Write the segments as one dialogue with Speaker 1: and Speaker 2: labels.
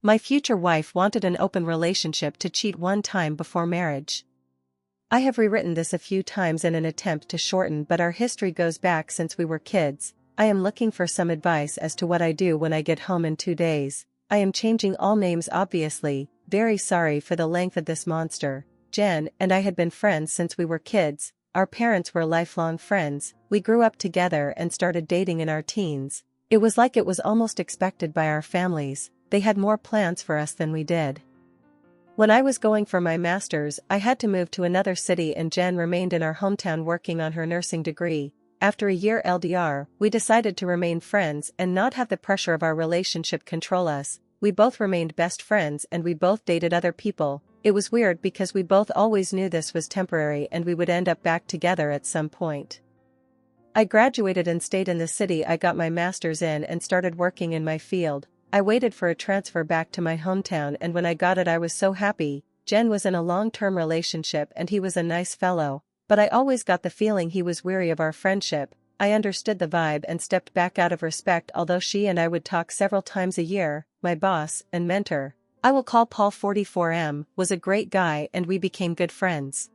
Speaker 1: My future wife wanted an open relationship to cheat one time before marriage. I have rewritten this a few times in an attempt to shorten, but our history goes back since we were kids. I am looking for some advice as to what I do when I get home in 2 days. I am changing all names obviously, very sorry for the length of this monster. Jen and I had been friends since we were kids, our parents were lifelong friends, we grew up together and started dating in our teens. It was like it was almost expected by our families, they had more plans for us than we did. When I was going for my master's, I had to move to another city and Jen remained in our hometown working on her nursing degree. After a year LDR, we decided to remain friends and not have the pressure of our relationship control us. We both remained best friends and we both dated other people. It was weird because we both always knew this was temporary and we would end up back together at some point. I graduated and stayed in the city I got my master's in and started working in my field. I waited for a transfer back to my hometown and when I got it I was so happy. Jen was in a long-term relationship and he was a nice fellow. But I always got the feeling he was weary of our friendship. I understood the vibe and stepped back out of respect, although she and I would talk several times a year. My boss and mentor, I will call Paul 44M, was a great guy and we became good friends.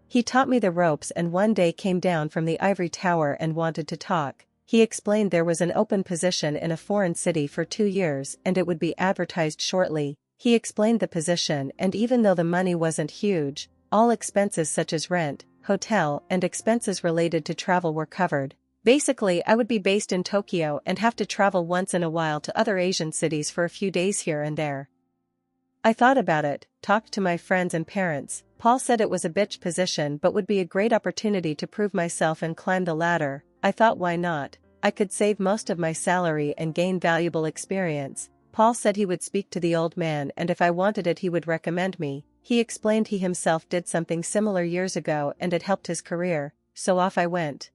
Speaker 1: He taught me the ropes and one day came down from the ivory tower and wanted to talk. He explained there was an open position in a foreign city for 2 years and it would be advertised shortly. He explained the position and even though the money wasn't huge, all expenses such as rent, hotel, and expenses related to travel were covered. Basically, I would be based in Tokyo and have to travel once in a while to other Asian cities for a few days here and there. I thought about it, talked to my friends and parents. Paul said it was a bitch position but would be a great opportunity to prove myself and climb the ladder. I thought why not? I could save most of my salary and gain valuable experience. Paul said he would speak to the old man and if I wanted it he would recommend me. He explained he himself did something similar years ago and it helped his career, so off I went.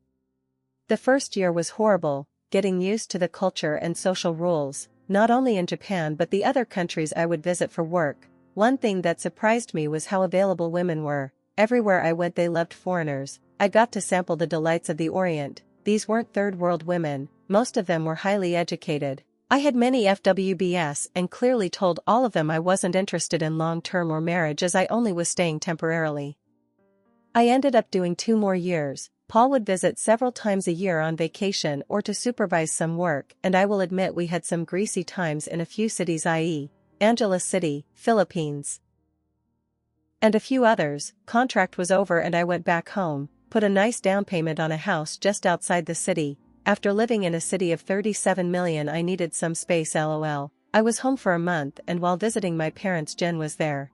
Speaker 1: The first year was horrible, getting used to the culture and social rules, not only in Japan but the other countries I would visit for work. One thing that surprised me was how available women were. Everywhere I went they loved foreigners. I got to sample the delights of the Orient. These weren't third world women, most of them were highly educated. I had many FWBs and clearly told all of them I wasn't interested in long-term or marriage as I only was staying temporarily. I ended up doing 2 more years. Paul would visit several times a year on vacation or to supervise some work and I will admit we had some greasy times in a few cities i.e. Angeles City, Philippines, and a few others. Contract was over and I went back home, put a nice down payment on a house just outside the city. After living in a city of 37 million I needed some space lol. I was home for a month and while visiting my parents Jen was there.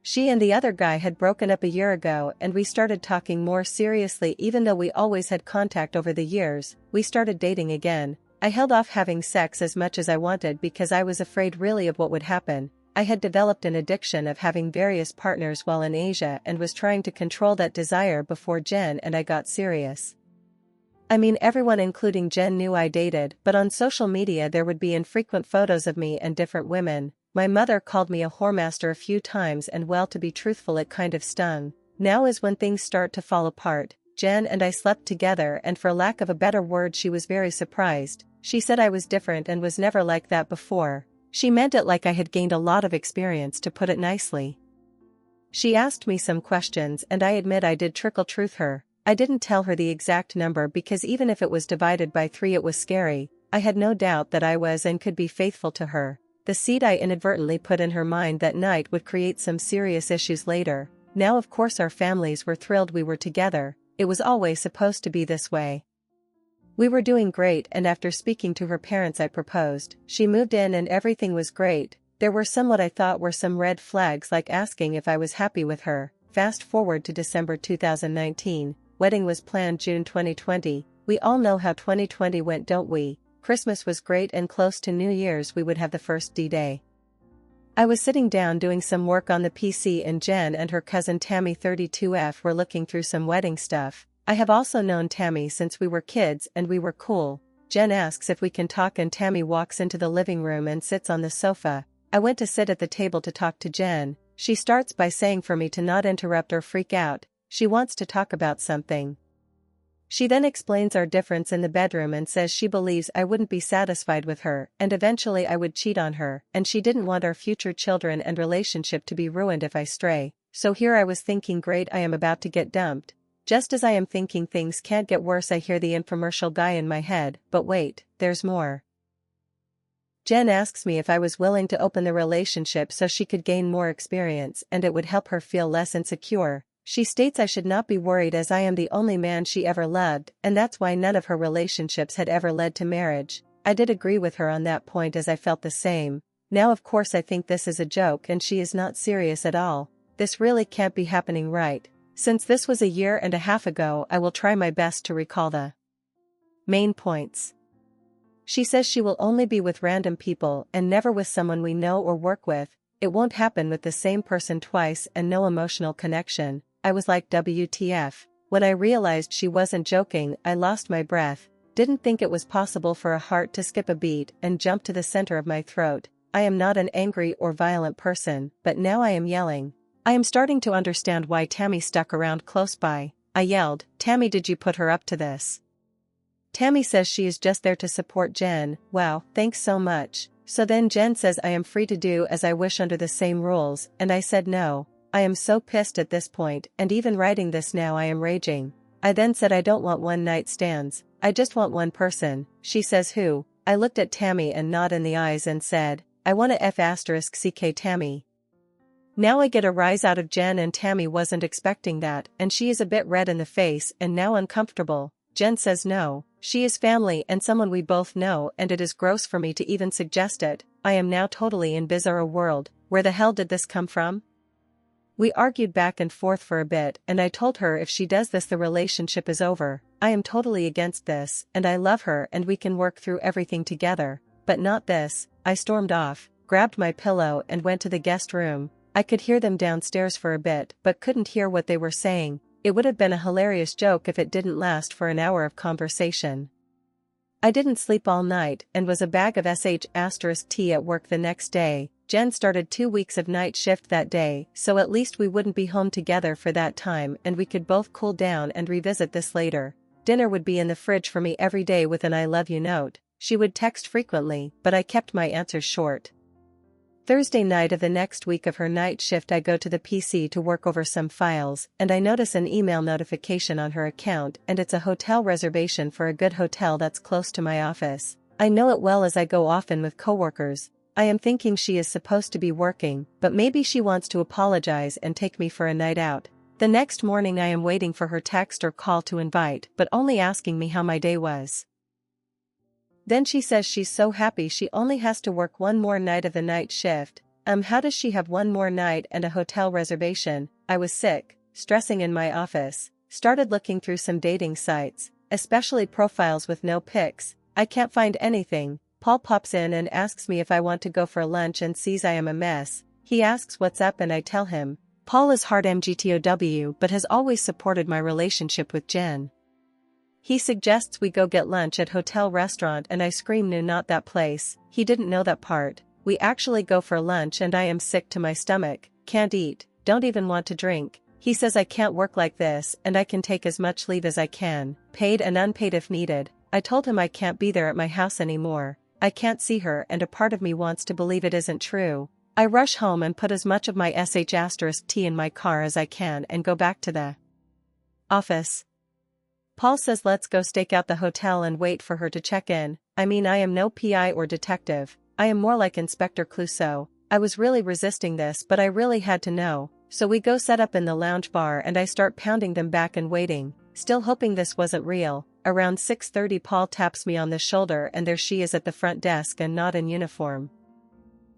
Speaker 1: She and the other guy had broken up a year ago and we started talking more seriously even though we always had contact over the years. We started dating again. I held off having sex as much as I wanted because I was afraid really of what would happen. I had developed an addiction of having various partners while in Asia and was trying to control that desire before Jen and I got serious. I mean everyone including Jen knew I dated, but on social media there would be infrequent photos of me and different women. My mother called me a whoremaster a few times and well to be truthful it kind of stung. Now is when things start to fall apart. Jen and I slept together and for lack of a better word she was very surprised. She said I was different and was never like that before. She meant it like I had gained a lot of experience to put it nicely. She asked me some questions and I admit I did trickle truth her. I didn't tell her the exact number because even if it was divided by 3 it was scary. I had no doubt that I was and could be faithful to her. The seed I inadvertently put in her mind that night would create some serious issues later. Now of course our families were thrilled we were together. It was always supposed to be this way. We were doing great and after speaking to her parents I proposed. She moved in and everything was great. There were some what I thought were some red flags like asking if I was happy with her. Fast forward to December 2019. Wedding was planned June 2020. We all know how 2020 went, don't we? Christmas was great and close to New Year's we would have the first D-Day. I was sitting down doing some work on the PC and Jen and her cousin Tammy 32F were looking through some wedding stuff. I have also known Tammy since we were kids and we were cool. Jen asks if we can talk and Tammy walks into the living room and sits on the sofa. I went to sit at the table to talk to Jen. She starts by saying for me to not interrupt or freak out. She wants to talk about something. She then explains our difference in the bedroom and says she believes I wouldn't be satisfied with her and eventually I would cheat on her and she didn't want our future children and relationship to be ruined if I stray. So here I was thinking great, I am about to get dumped. Just as I am thinking things can't get worse, I hear the infomercial guy in my head, but wait, there's more. Jen asks me if I was willing to open the relationship so she could gain more experience and it would help her feel less insecure. She states I should not be worried as I am the only man she ever loved and that's why none of her relationships had ever led to marriage. I did agree with her on that point as I felt the same. Now of course I think this is a joke and she is not serious at all. This really can't be happening, right? Since this was 1.5 years ago, I will try my best to recall the main points. She says she will only be with random people and never with someone we know or work with. It won't happen with the same person twice and no emotional connection. I was like WTF. When I realized she wasn't joking, I lost my breath. Didn't think it was possible for a heart to skip a beat and jump to the center of my throat. I am not an angry or violent person, but now I am yelling. I am starting to understand why Tammy stuck around close by. I yelled, "Tammy, did you put her up to this?" Tammy says she is just there to support Jen. Wow, thanks so much. So then Jen says I am free to do as I wish under the same rules, and I said no. I am so pissed at this point, and even writing this now I am raging. I then said I don't want one-night stands, I just want one person. She says who? I looked at Tammy and nodded in the eyes and said, I want a F***ck Tammy. Now I get a rise out of Jen and Tammy wasn't expecting that and she is a bit red in the face and now uncomfortable. Jen says no, she is family and someone we both know and it is gross for me to even suggest it. I am now totally in bizarre world. Where the hell did this come from? We argued back and forth for a bit and I told her if she does this the relationship is over. I am totally against this and I love her and we can work through everything together, but not this. I stormed off, grabbed my pillow and went to the guest room. I could hear them downstairs for a bit but couldn't hear what they were saying. It would have been a hilarious joke if it didn't last for an hour of conversation. I didn't sleep all night and was a bag of sh*t at work the next day. Jen started 2 weeks of night shift that day, so at least we wouldn't be home together for that time and we could both cool down and revisit this later. Dinner would be in the fridge for me every day with an I love you note. She would text frequently, but I kept my answers short. Thursday night of the next week of her night shift I go to the PC to work over some files and I notice an email notification on her account and it's a hotel reservation for a good hotel that's close to my office. I know it well as I go often with coworkers. I am thinking she is supposed to be working, but maybe she wants to apologize and take me for a night out. The next morning I am waiting for her text or call to invite but only asking me how my day was. Then she says she's so happy she only has to work one more night of the night shift. How does she have one more night and a hotel reservation? I was sick, stressing in my office, started looking through some dating sites, especially profiles with no pics. I can't find anything. Paul pops in and asks me if I want to go for lunch and sees I am a mess. He asks what's up and I tell him. Paul is hard MGTOW but has always supported my relationship with Jen. He suggests we go get lunch at hotel restaurant and I scream no, not that place. He didn't know that part. We actually go for lunch and I am sick to my stomach, can't eat, don't even want to drink. He says I can't work like this and I can take as much leave as I can, paid and unpaid if needed. I told him I can't be there at my house anymore. I can't see her and a part of me wants to believe it isn't true. I rush home and put as much of my sh*t in my car as I can and go back to the office. Paul says let's go stake out the hotel and wait for her to check in. I mean I am no PI or detective, I am more like Inspector Clouseau. I was really resisting this but I really had to know, so we go set up in the lounge bar and I start pounding them back and waiting, still hoping this wasn't real. Around 6:30 Paul taps me on the shoulder and there she is at the front desk and not in uniform.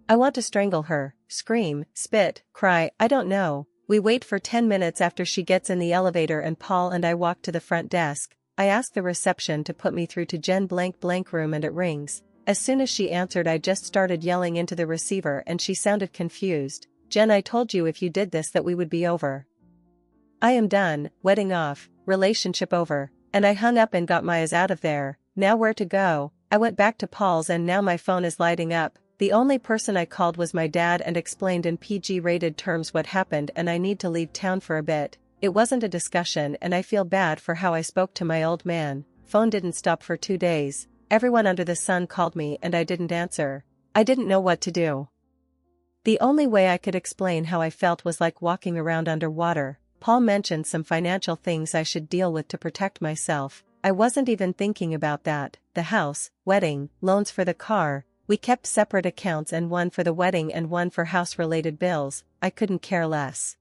Speaker 1: I want to strangle her, scream, spit, cry, I don't know. We wait for 10 minutes after she gets in the elevator and Paul and I walk to the front desk. I ask the reception to put me through to Jen blank room and it rings. As soon as she answered I just started yelling into the receiver and she sounded confused. Jen, I told you if you did this that we would be over. I am done, wedding off, relationship over. And I hung up and got my ass out of there. Now where to go? I went back to Paul's and now my phone is lighting up. The only person I called was my dad and explained in PG-rated terms what happened and I need to leave town for a bit. It wasn't a discussion and I feel bad for how I spoke to my old man. Phone didn't stop for 2 days. Everyone under the sun called me and I didn't answer. I didn't know what to do. The only way I could explain how I felt was like walking around underwater. Paul mentioned some financial things I should deal with to protect myself. I wasn't even thinking about that. The house, wedding, loans for the car. We kept separate accounts, and one for the wedding and one for house-related bills. I couldn't care less.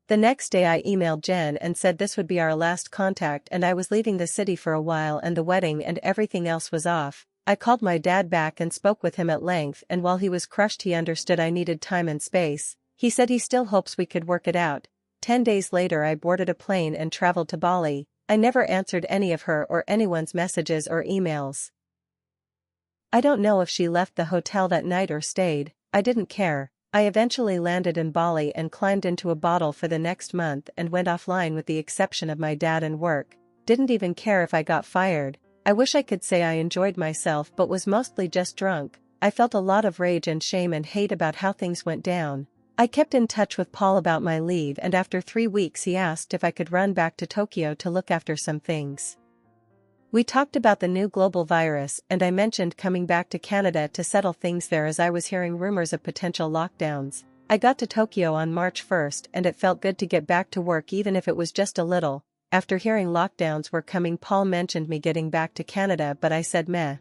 Speaker 1: The next day I emailed Jen and said this would be our last contact and I was leaving the city for a while and the wedding and everything else was off. I called my dad back and spoke with him at length, and while he was crushed he understood I needed time and space. He said he still hopes we could work it out. 10 days later I boarded a plane and traveled to Bali. I never answered any of her or anyone's messages or emails. I don't know if she left the hotel that night or stayed. I didn't care. I eventually landed in Bali and climbed into a bottle for the next month and went offline with the exception of my dad and work. Didn't even care if I got fired. I wish I could say I enjoyed myself but was mostly just drunk. I felt a lot of rage and shame and hate about how things went down. I kept in touch with Paul about my leave and after 3 weeks he asked if I could run back to Tokyo to look after some things. We talked about the new global virus and I mentioned coming back to Canada to settle things there as I was hearing rumors of potential lockdowns. I got to Tokyo on March 1st and it felt good to get back to work even if it was just a little. After hearing lockdowns were coming, Paul mentioned me getting back to Canada but I said meh.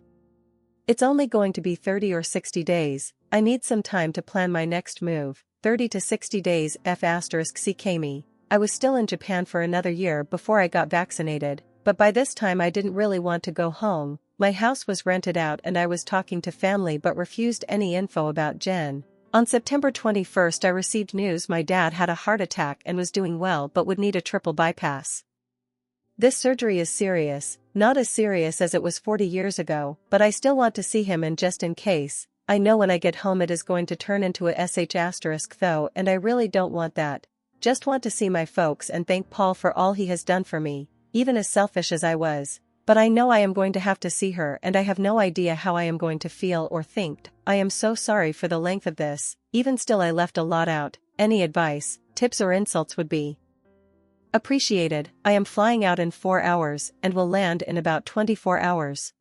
Speaker 1: It's only going to be 30 or 60 days, I need some time to plan my next move. 30 to 60 days *CK me. I was still in Japan for another year before I got vaccinated, but by this time I didn't really want to go home. My house was rented out and I was talking to family but refused any info about Jen. On September 21st I received news my dad had a heart attack and was doing well but would need a triple bypass. This surgery is serious, not as serious as it was 40 years ago, but I still want to see him, and just in case, I know when I get home it is going to turn into a sh* though, and I really don't want that. Just want to see my folks and thank Paul for all he has done for me, even as selfish as I was. But I know I am going to have to see her and I have no idea how I am going to feel or think. I am so sorry for the length of this. Even still I left a lot out. Any advice, tips or insults would be appreciated. I am flying out in 4 hours and will land in about 24 hours.